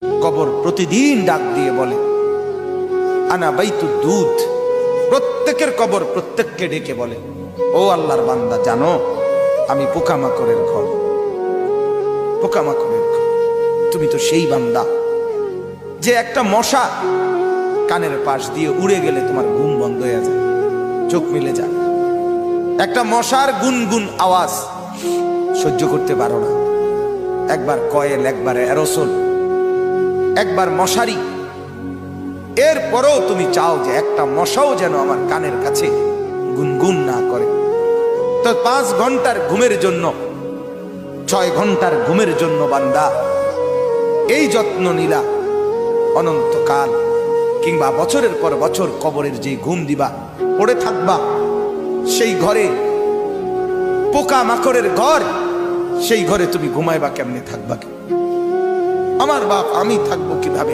কবর প্রতিদিন ডাক দিয়ে বলে আনা বাইতুদ দুধ। প্রত্যেকের কবর প্রত্যেককে ডেকে বলে, ও আল্লাহর বান্দা, জানো আমি পোকামাকড়ের ঘর, পোকামাকড়ের ঘর। তুমি তো সেই বান্দা যে একটা মশা কানের পাশ দিয়ে উড়ে গেলে তোমার ঘুম বন্ধ হয়ে যায়, চোখ মিলে যায়। একটা মশার গুনগুন আওয়াজ সহ্য করতে পারো না। একবার কয়েল, একবার অ্যারোসল, একবার মশারি, এরপরেও তুমি চাও যে একটা মশাও যেন আমার কানের কাছে গুনগুন না করে। তো 5 ঘন্টার ঘুমের জন্য, 6 ঘন্টার ঘুমের জন্য বান্দা এই যত্ন নিলা, অনন্তকাল কিংবা বছরের পর বছর কবরের যে ঘুম দিবা, পড়ে থাকবা সেই ঘরে, পোকা মাকড়ের ঘর, সেই ঘরে তুমি ঘুমাইবা কেমনে, থাকবা? আমার বাপ, আমি থাকবো কিভাবে?